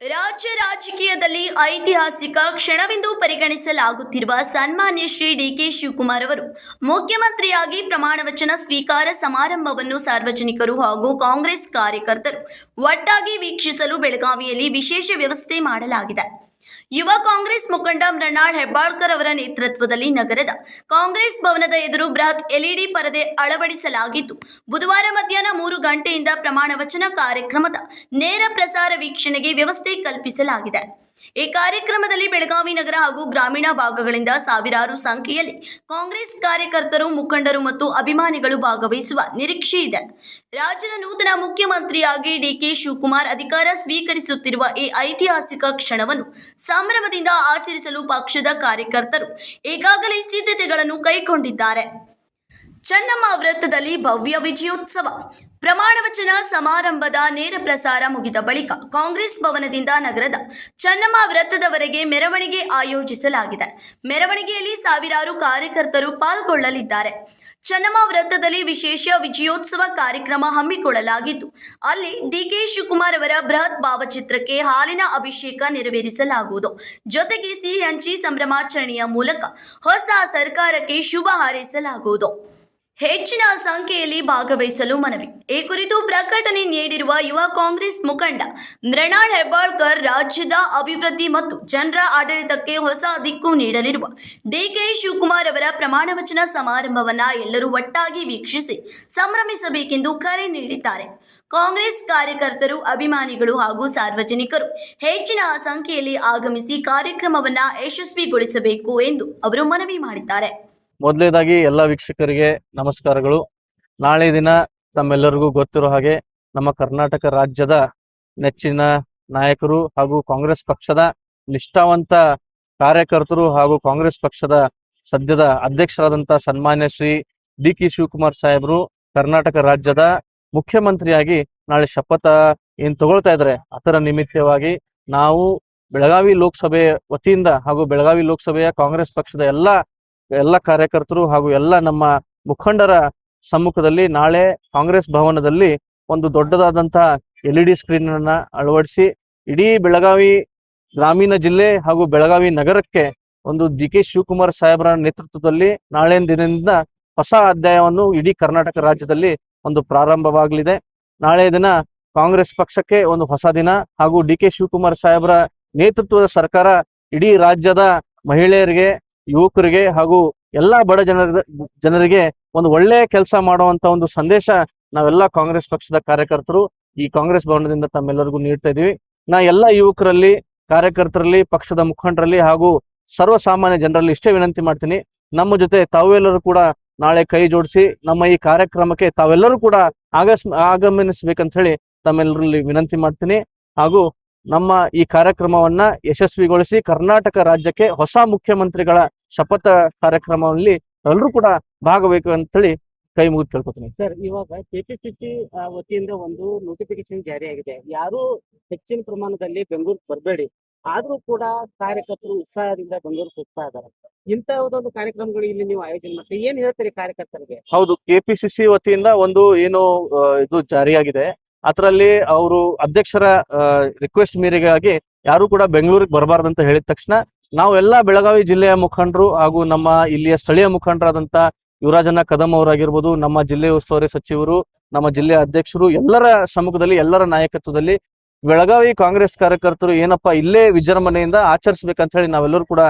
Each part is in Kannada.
ರಾಜ್ಯ ರಾಜಕೀಯದಲ್ಲಿ ಐತಿಹಾಸಿಕ ಕ್ಷಣವೆಂದು ಪರಿಗಣಿಸಲಾಗುತ್ತಿರುವ ಸನ್ಮಾನ್ಯ ಶ್ರೀ ಡಿಕೆ ಶಿವಕುಮಾರ್ ಅವರು ಮುಖ್ಯಮಂತ್ರಿಯಾಗಿ ಪ್ರಮಾಣವಚನ ಸ್ವೀಕಾರ ಸಮಾರಂಭವನ್ನು ಸಾರ್ವಜನಿಕರು ಹಾಗೂ ಕಾಂಗ್ರೆಸ್ ಕಾರ್ಯಕರ್ತರು ಒಟ್ಟಾಗಿ ವೀಕ್ಷಿಸಲು ಬೆಳಗಾವಿಯಲ್ಲಿ ವಿಶೇಷ ವ್ಯವಸ್ಥೆ ಮಾಡಲಾಗಿದೆ. ಯುವ ಕಾಂಗ್ರೆಸ್ ಮುಖಂಡ ಮೃಣಾಲ್ ಹೆಬ್ಬಾಳ್ಕರ್ ಅವರ ನೇತೃತ್ವದಲ್ಲಿ ನಗರದ ಕಾಂಗ್ರೆಸ್ ಭವನದ ಎದುರು ಬೃಹತ್ ಎಲ್ಇಡಿ ಪರದೆ ಅಳವಡಿಸಲಾಗಿದ್ದು, ಬುಧವಾರ ಮಧ್ಯಾಹ್ನ 3 ಗಂಟೆಯಿಂದ ಪ್ರಮಾಣ ವಚನ ಕಾರ್ಯಕ್ರಮದ ನೇರ ಪ್ರಸಾರ ವೀಕ್ಷಣೆಗೆ ವ್ಯವಸ್ಥೆ ಕಲ್ಪಿಸಲಾಗಿದೆ. ಈ ಕಾರ್ಯಕ್ರಮದಲ್ಲಿ ಬೆಳಗಾವಿ ನಗರ ಹಾಗೂ ಗ್ರಾಮೀಣ ಭಾಗಗಳಿಂದ ಸಾವಿರಾರು ಸಂಖ್ಯೆಯಲ್ಲಿ ಕಾಂಗ್ರೆಸ್ ಕಾರ್ಯಕರ್ತರು, ಮುಖಂಡರು ಮತ್ತು ಅಭಿಮಾನಿಗಳು ಭಾಗವಹಿಸುವ ನಿರೀಕ್ಷೆ ಇದೆ. ರಾಜ್ಯದ ನೂತನ ಮುಖ್ಯಮಂತ್ರಿಯಾಗಿ ಡಿಕೆ ಶಿವಕುಮಾರ್ ಅಧಿಕಾರ ಸ್ವೀಕರಿಸುತ್ತಿರುವ ಈ ಐತಿಹಾಸಿಕ ಕ್ಷಣವನ್ನು ಸಂಭ್ರಮದಿಂದ ಆಚರಿಸಲು ಪಕ್ಷದ ಕಾರ್ಯಕರ್ತರು ಈಗಾಗಲೇ ಸಿದ್ಧತೆಗಳನ್ನು ಕೈಗೊಂಡಿದ್ದಾರೆ. ಚೆನ್ನಮ್ಮ ವೃತ್ತದಲ್ಲಿ ಭವ್ಯ ವಿಜಯೋತ್ಸವ. ಪ್ರಮಾಣ ವಚನ ಸಮಾರಂಭದ ನೇರ ಪ್ರಸಾರ ಮುಗಿದ ಬಳಿಕ ಕಾಂಗ್ರೆಸ್ ಭವನದಿಂದ ನಗರದ ಚೆನ್ನಮ್ಮ ವೃತ್ತದವರೆಗೆ ಮೆರವಣಿಗೆ ಆಯೋಜಿಸಲಾಗಿದೆ. ಮೆರವಣಿಗೆಯಲ್ಲಿ ಸಾವಿರಾರು ಕಾರ್ಯಕರ್ತರು ಪಾಲ್ಗೊಳ್ಳಲಿದ್ದಾರೆ. ಚೆನ್ನಮ್ಮ ವೃತ್ತದಲ್ಲಿ ವಿಶೇಷ ವಿಜಯೋತ್ಸವ ಕಾರ್ಯಕ್ರಮ ಹಮ್ಮಿಕೊಳ್ಳಲಾಗಿದ್ದು, ಅಲ್ಲಿ ಡಿಕೆ ಶಿವಕುಮಾರ್ ಅವರ ಬೃಹತ್ ಭಾವಚಿತ್ರಕ್ಕೆ ಹಾಲಿನ ಅಭಿಷೇಕ ನೆರವೇರಿಸಲಾಗುವುದು. ಜೊತೆಗೆ ಸಿಹಿ ಹಂಚಿ ಸಂಭ್ರಮಾಚರಣೆಯ ಮೂಲಕ ಹೊಸ ಸರ್ಕಾರಕ್ಕೆ ಶುಭ ಹಾರೈಸಲಾಗುವುದು. ಹೆಚ್ಚಿನ ಸಂಖ್ಯೆಯಲ್ಲಿ ಭಾಗವಹಿಸಲು ಮನವಿ. ಈ ಕುರಿತು ಪ್ರಕಟಣೆ ನೀಡಿರುವ ಯುವ ಕಾಂಗ್ರೆಸ್ ಮುಖಂಡ ಮೃಣಾಲ್ ಹೆಬ್ಬಾಳ್ಕರ್, ರಾಜ್ಯದ ಅಭಿವೃದ್ಧಿ ಮತ್ತು ಜನರ ಆಡಳಿತಕ್ಕೆ ಹೊಸ ದಿಕ್ಕು ನೀಡಲಿರುವ ಡಿಕೆ ಶಿವಕುಮಾರ್ ಅವರ ಪ್ರಮಾಣ ವಚನ ಸಮಾರಂಭವನ್ನು ಎಲ್ಲರೂ ಒಟ್ಟಾಗಿ ವೀಕ್ಷಿಸಿ ಸಂಭ್ರಮಿಸಬೇಕೆಂದು ಕರೆ ನೀಡಿದ್ದಾರೆ. ಕಾಂಗ್ರೆಸ್ ಕಾರ್ಯಕರ್ತರು, ಅಭಿಮಾನಿಗಳು ಹಾಗೂ ಸಾರ್ವಜನಿಕರು ಹೆಚ್ಚಿನ ಸಂಖ್ಯೆಯಲ್ಲಿ ಆಗಮಿಸಿ ಕಾರ್ಯಕ್ರಮವನ್ನು ಯಶಸ್ವಿಗೊಳಿಸಬೇಕು ಎಂದು ಅವರು ಮನವಿ ಮಾಡಿದ್ದಾರೆ. ಮೊದಲನೇದಾಗಿ ಎಲ್ಲ ವೀಕ್ಷಕರಿಗೆ ನಮಸ್ಕಾರಗಳು. ನಾಳೆ ದಿನ ತಮ್ಮೆಲ್ಲರಿಗೂ ಗೊತ್ತಿರೋ ಹಾಗೆ ನಮ್ಮ ಕರ್ನಾಟಕ ರಾಜ್ಯದ ನೆಚ್ಚಿನ ನಾಯಕರು ಹಾಗೂ ಕಾಂಗ್ರೆಸ್ ಪಕ್ಷದ ನಿಷ್ಠಾವಂತ ಕಾರ್ಯಕರ್ತರು ಹಾಗೂ ಕಾಂಗ್ರೆಸ್ ಪಕ್ಷದ ಸದ್ಯದ ಅಧ್ಯಕ್ಷರಾದಂತಹ ಸನ್ಮಾನ್ಯ ಶ್ರೀ ಡಿ ಕೆ ಶಿವಕುಮಾರ್ ಸಾಹೇಬರು ಕರ್ನಾಟಕ ರಾಜ್ಯದ ಮುಖ್ಯಮಂತ್ರಿಯಾಗಿ ನಾಳೆ ಶಪಥ ಏನ್ ತಗೊಳ್ತಾ ಇದ್ದಾರೆ, ಅದರ ನಿಮಿತ್ತವಾಗಿ ನಾವು ಬೆಳಗಾವಿ ಲೋಕಸಭೆ ವತಿಯಿಂದ ಹಾಗೂ ಬೆಳಗಾವಿ ಲೋಕಸಭೆಯ ಕಾಂಗ್ರೆಸ್ ಪಕ್ಷದ ಎಲ್ಲ ಕಾರ್ಯಕರ್ತರು ಹಾಗೂ ಎಲ್ಲ ನಮ್ಮ ಮುಖಂಡರ ಸಮ್ಮುಖದಲ್ಲಿ ನಾಳೆ ಕಾಂಗ್ರೆಸ್ ಭವನದಲ್ಲಿ ಒಂದು ದೊಡ್ಡದಾದಂತಹ LED ಸ್ಕ್ರೀನ್ ಅನ್ನ ಅಳವಡಿಸಿ ಇಡೀ ಬೆಳಗಾವಿ ಗ್ರಾಮೀಣ ಜಿಲ್ಲೆ ಹಾಗೂ ಬೆಳಗಾವಿ ನಗರಕ್ಕೆ ಒಂದು ಡಿ ಕೆ ಶಿವಕುಮಾರ್ ಸಾಹೇಬರ ನೇತೃತ್ವದಲ್ಲಿ ನಾಳೆ ದಿನದಿಂದ ಹೊಸ ಅಧ್ಯಾಯವನ್ನು ಇಡೀ ಕರ್ನಾಟಕ ರಾಜ್ಯದಲ್ಲಿ ಒಂದು ಪ್ರಾರಂಭವಾಗಲಿದೆ. ನಾಳೆ ದಿನ ಕಾಂಗ್ರೆಸ್ ಪಕ್ಷಕ್ಕೆ ಒಂದು ಹೊಸ ದಿನ ಹಾಗೂ ಡಿ ಕೆ ಶಿವಕುಮಾರ್ ಸಾಹೇಬರ ನೇತೃತ್ವದ ಸರ್ಕಾರ ಇಡೀ ರಾಜ್ಯದ ಮಹಿಳೆಯರಿಗೆ, ಯುವಕರಿಗೆ ಹಾಗೂ ಎಲ್ಲಾ ಬಡ ಜನರಿಗೆ ಒಂದು ಒಳ್ಳೆಯ ಕೆಲಸ ಮಾಡುವಂತ ಒಂದು ಸಂದೇಶ ನಾವೆಲ್ಲ ಕಾಂಗ್ರೆಸ್ ಪಕ್ಷದ ಕಾರ್ಯಕರ್ತರು ಈ ಕಾಂಗ್ರೆಸ್ ಭವನದಿಂದ ತಮ್ಮೆಲ್ಲರಿಗೂ ನೀಡ್ತಾ ಇದೀವಿ. ನಾ ಎಲ್ಲ ಯುವಕರಲ್ಲಿ, ಕಾರ್ಯಕರ್ತರಲ್ಲಿ, ಪಕ್ಷದ ಮುಖಂಡರಲ್ಲಿ ಹಾಗೂ ಸರ್ವಸಾಮಾನ್ಯ ಜನರಲ್ಲಿ ಇಷ್ಟೇ ವಿನಂತಿ ಮಾಡ್ತೀನಿ, ನಮ್ಮ ಜೊತೆ ತಾವೆಲ್ಲರೂ ಕೂಡ ನಾಳೆ ಕೈ ಜೋಡಿಸಿ ನಮ್ಮ ಈ ಕಾರ್ಯಕ್ರಮಕ್ಕೆ ತಾವೆಲ್ಲರೂ ಕೂಡ ಆಗಮನಿಸ್ಬೇಕಂತ ಹೇಳಿ ತಮ್ಮೆಲ್ಲರಲ್ಲಿ ವಿನಂತಿ ಮಾಡ್ತೀನಿ. ಹಾಗೂ ನಮ್ಮ ಈ ಕಾರ್ಯಕ್ರಮವನ್ನ ಯಶಸ್ವಿಗೊಳಿಸಿ ಕರ್ನಾಟಕ ರಾಜ್ಯಕ್ಕೆ ಹೊಸ ಮುಖ್ಯಮಂತ್ರಿಗಳ ಶಪಥ ಕಾರ್ಯಕ್ರಮದಲ್ಲಿ ಎಲ್ಲರೂ ಕೂಡ ಭಾಗವಹಿಸಬೇಕು ಅಂತೇಳಿ ಕೈ ಮುಗಿದು ಕೇಳ್ಕೊತೀನಿ. ಸರ್, ಇವಾಗ ಕೆಪಿಸಿಸಿ ವತಿಯಿಂದ ಒಂದು ನೋಟಿಫಿಕೇಶನ್ ಜಾರಿಯಾಗಿದೆ, ಯಾರು ಹೆಚ್ಚಿನ ಪ್ರಮಾಣದಲ್ಲಿ ಬೆಂಗಳೂರು ಬರಬೇಡಿ, ಆದ್ರೂ ಕೂಡ ಕಾರ್ಯಕರ್ತರು ಉತ್ಸಾಹದಿಂದ ಬೆಂಗಳೂರು ಹೋಗ್ತಾ ಇದ್ದಾರೆ. ಇಂತಹದೊಂದು ಕಾರ್ಯಕ್ರಮಗಳು ಇಲ್ಲಿ ನೀವು ಆಯೋಜನೆ ಮಾಡ್ತೀವಿ, ಏನ್ ಹೇಳ್ತೀರಿ ಕಾರ್ಯಕರ್ತರಿಗೆ? ಹೌದು, ಕೆಪಿಸಿಸಿ ವತಿಯಿಂದ ಒಂದು ಏನು ಇದು ಜಾರಿಯಾಗಿದೆ, ಅದರಲ್ಲಿ ಅವರು ಅಧ್ಯಕ್ಷರ ರಿಕ್ವೆಸ್ಟ್ ಮೇರೆಗಾಗಿ ಯಾರು ಕೂಡ ಬೆಂಗಳೂರಿಗೆ ಬರಬಾರ್ದಂತ ಹೇಳಿದ ತಕ್ಷಣ ನಾವೆಲ್ಲ ಬೆಳಗಾವಿ ಜಿಲ್ಲೆಯ ಮುಖಂಡರು ಹಾಗೂ ನಮ್ಮ ಇಲ್ಲಿಯ ಸ್ಥಳೀಯ ಮುಖಂಡರಾದಂತ ಯುವರಾಜಣ್ಣ ಕದಂ ಅವರಾಗಿರ್ಬೋದು, ನಮ್ಮ ಜಿಲ್ಲೆ ಉಸ್ತುವಾರಿ ಸಚಿವರು, ನಮ್ಮ ಜಿಲ್ಲೆಯ ಅಧ್ಯಕ್ಷರು, ಎಲ್ಲರ ಸಮ್ಮುಖದಲ್ಲಿ, ಎಲ್ಲರ ನಾಯಕತ್ವದಲ್ಲಿ ಬೆಳಗಾವಿ ಕಾಂಗ್ರೆಸ್ ಕಾರ್ಯಕರ್ತರು ಏನಪ್ಪಾ ಇಲ್ಲೇ ವಿಜೃಂಭಣೆಯಿಂದ ಆಚರಿಸ್ಬೇಕಂತ ಹೇಳಿ ನಾವೆಲ್ಲರೂ ಕೂಡ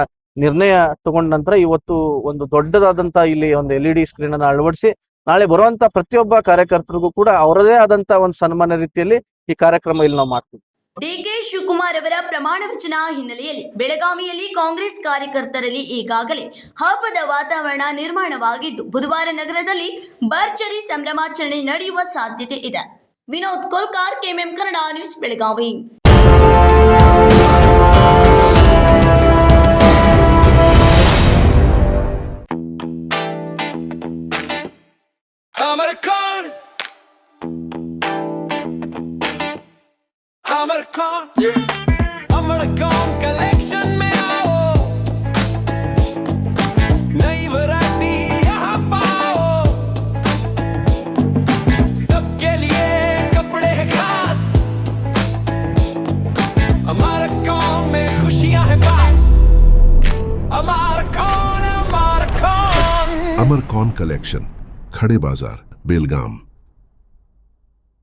ನಿರ್ಣಯ ತಗೊಂಡ ನಂತರ ಇವತ್ತು ಒಂದು ದೊಡ್ಡದಾದಂತ ಇಲ್ಲಿ ಒಂದು LED ಸ್ಕ್ರೀನ್ ಅನ್ನು ಅಳವಡಿಸಿ ನಾಳೆ ಬರುವಂತ ಪ್ರತಿಯೊಬ್ಬ ಕಾರ್ಯಕರ್ತರಿಗೂ ಕೂಡ ಅವರದೇ ಆದಂತ ಒಂದು ಸನ್ಮಾನ ರೀತಿಯಲ್ಲಿ ಈ ಕಾರ್ಯಕ್ರಮ ಇಲ್ಲಿ ನಾವು ಮಾಡ್ತೀವಿ. ಡಿಕೆ ಶಿವಕುಮಾರ್ ಅವರ ಪ್ರಮಾಣ ವಚನ ಹಿನ್ನೆಲೆಯಲ್ಲಿ ಬೆಳಗಾವಿಯಲ್ಲಿ ಕಾಂಗ್ರೆಸ್ ಕಾರ್ಯಕರ್ತರಲ್ಲಿ ಈಗಾಗಲೇ ಹಬ್ಬದ ವಾತಾವರಣ ನಿರ್ಮಾಣವಾಗಿದ್ದು, ಬುಧವಾರ ನಗರದಲ್ಲಿ ಭರ್ಜರಿ ಸಂಭ್ರಮಾಚರಣೆ ನಡೆಯುವ ಸಾಧ್ಯತೆ ಇದೆ. Vinod Kolkar, KMM Kannada news, Belagavi. अमरकॉन कलेक्शन में आओ, नई वैरायटी यहाँ पाओ, सबके लिए कपड़े खास। अमरकॉन कलेक्शन, खड़े बाजार, बेलगाम।